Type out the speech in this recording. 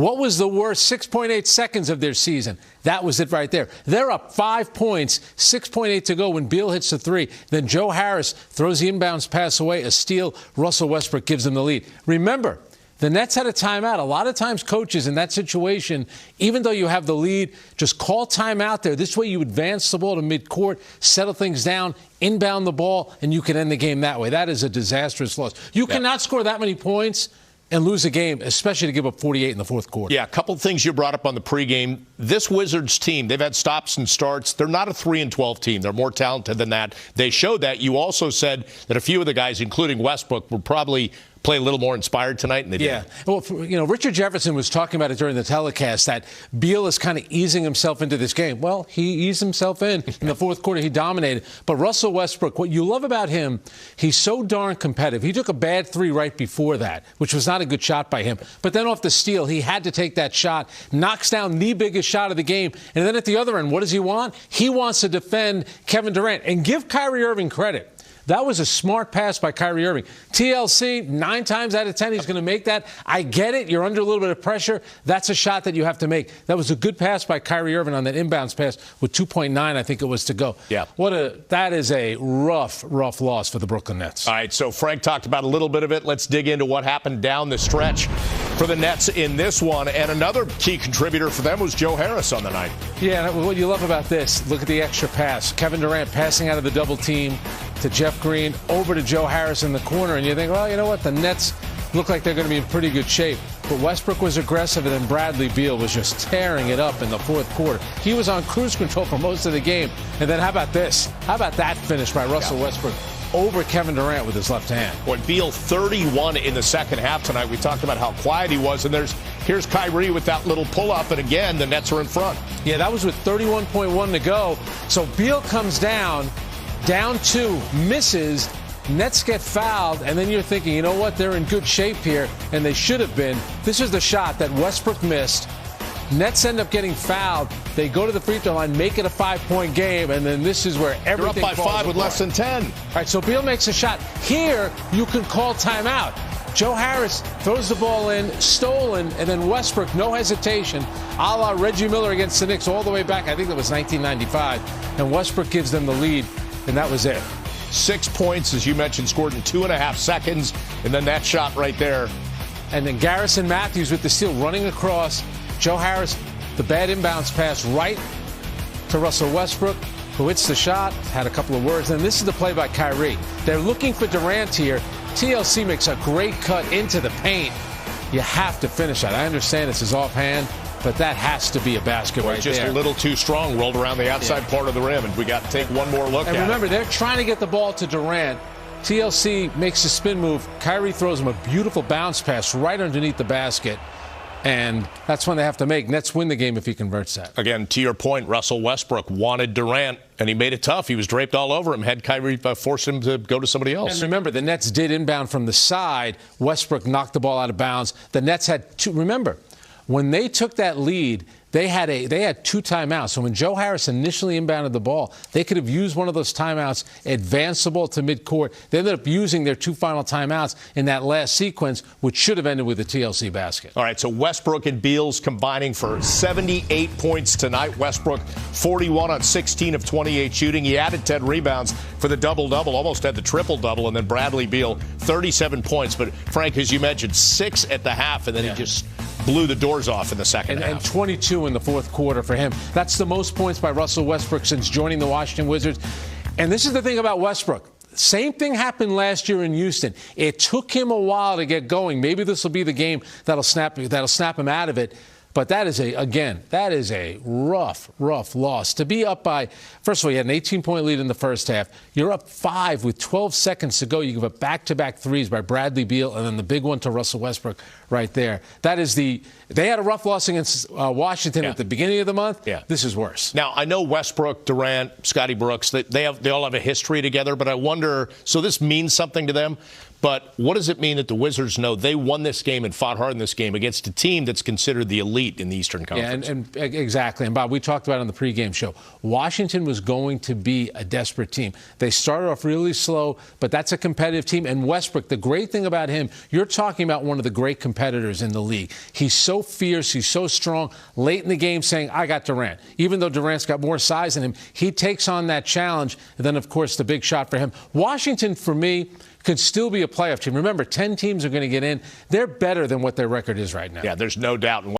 What was the worst 6.8 seconds of their season? That was it right there. They're up 5 points, 6.8 to go when Beal hits the three. Then Joe Harris throws the inbounds pass away, a steal. Russell Westbrook gives them the lead. Remember, the Nets had a timeout. A lot of times coaches in that situation, even though you have the lead, just call timeout there. This way you advance the ball to midcourt, settle things down, inbound the ball, and you can end the game that way. That is a disastrous loss. You cannot score that many points and lose a game, especially to give up 48 in the fourth quarter. Yeah, a couple of things you brought up on the pregame. This Wizards team, they've had stops and starts. They're not a 3-12 team. They're more talented than that. They showed that. You also said that a few of the guys, including Westbrook, would probably play a little more inspired tonight, and they did. Well, Richard Jefferson was talking about it during the telecast, that Beal is kind of easing himself into this game. Well, he eased himself in the fourth quarter. He dominated. But Russell Westbrook, what you love about him, he's so darn competitive. He took a bad three right before that, which was not a good shot by him. But then off the steal, he had to take that shot, knocks down the biggest shot of the game. And then at the other end, what does he want? He wants to defend Kevin Durant. And give Kyrie Irving credit. That was a smart pass by Kyrie Irving. TLC, 9 times out of 10, he's going to make that. I get it. You're under a little bit of pressure. That's a shot that you have to make. That was a good pass by Kyrie Irving on that inbounds pass with 2.9, I think it was, to go. Yeah. That is a rough loss for the Brooklyn Nets. All right, so Frank talked about a little bit of it. Let's dig into what happened down the stretch for the Nets in this one. And another key contributor for them was Joe Harris on the night. Yeah, what you love about this, look at the extra pass. Kevin Durant passing out of the double team to Jeff Green, over to Joe Harris in the corner, and you think, well, you know what, the Nets look like they're going to be in pretty good shape. But Westbrook was aggressive, and then Bradley Beal was just tearing it up in the fourth quarter. He was on cruise control for most of the game. And then how about this? How about that finish by Russell Westbrook over Kevin Durant with his left hand? Boy, Beal 31 in the second half tonight. We talked about how quiet he was, and here's Kyrie with that little pull-up, and again, the Nets are in front. Yeah, that was with 31.1 to go. So Beal comes down 2, misses, Nets get fouled, and then you're thinking, you know what, they're in good shape here, and they should have been. This is the shot that Westbrook missed. Nets end up getting fouled. They go to the free throw line, make it a 5-point game, and then this is where everything falls apart. They're up by 5 with less than 10. All right, so Beal makes a shot. Here, you can call timeout. Joe Harris throws the ball in, stolen, and then Westbrook, no hesitation, a la Reggie Miller against the Knicks all the way back, I think that was 1995, and Westbrook gives them the lead. And that was it. 6 points, as you mentioned, scored in 2.5 seconds. And then that shot right there. And then Garrison Matthews with the steal running across. Joe Harris, the bad inbounds pass right to Russell Westbrook, who hits the shot, had a couple of words. And this is the play by Kyrie. They're looking for Durant here. TLC makes a great cut into the paint. You have to finish that. I understand it's his offhand, but that has to be a basket right just there. A little too strong, rolled around the outside part of the rim, and we got to take one more look at it. And remember, they're trying to get the ball to Durant. TLC makes a spin move. Kyrie throws him a beautiful bounce pass right underneath the basket, and that's when they have to make. Nets win the game if he converts that. Again, to your point, Russell Westbrook wanted Durant, and he made it tough. He was draped all over him. Had Kyrie forced him to go to somebody else. And remember, the Nets did inbound from the side. Westbrook knocked the ball out of bounds. The Nets had 2. Remember, when they took that lead, they had 2 timeouts. So when Joe Harris initially inbounded the ball, they could have used one of those timeouts, advanced the ball to midcourt. They ended up using their 2 final timeouts in that last sequence, which should have ended with a TLC basket. All right, so Westbrook and Beals combining for 78 points tonight. Westbrook 41 on 16 of 28 shooting. He added 10 rebounds for the double-double, almost had the triple-double, and then Bradley Beal 37 points. But Frank, as you mentioned, 6 at the half, and then he just blew the doors off in the second half. And 22 in the fourth quarter for him. That's the most points by Russell Westbrook since joining the Washington Wizards. And this is the thing about Westbrook. Same thing happened last year in Houston. It took him a while to get going. Maybe this will be the game that'll snap him out of it. But that is a rough loss. To be up by, first of all, you had an 18-point lead in the first half. You're up 5 with 12 seconds to go. You give up back-to-back threes by Bradley Beal, and then the big one to Russell Westbrook right there. They had a rough loss against Washington at the beginning of the month. Yeah. This is worse. Now, I know Westbrook, Durant, Scotty Brooks, they all have a history together, but I wonder, so this means something to them. But what does it mean that the Wizards know they won this game and fought hard in this game against a team that's considered the elite in the Eastern Conference? Yeah, and exactly. And, Bob, we talked about it on the pregame show. Washington was going to be a desperate team. They started off really slow, but that's a competitive team. And Westbrook, the great thing about him, you're talking about one of the great competitors in the league. He's so fierce. He's so strong. Late in the game saying, I got Durant. Even though Durant's got more size than him, he takes on that challenge. And then, of course, the big shot for him. Washington, for me, could still be a playoff team. Remember, 10 teams are going to get in. They're better than what their record is right now. Yeah, there's no doubt.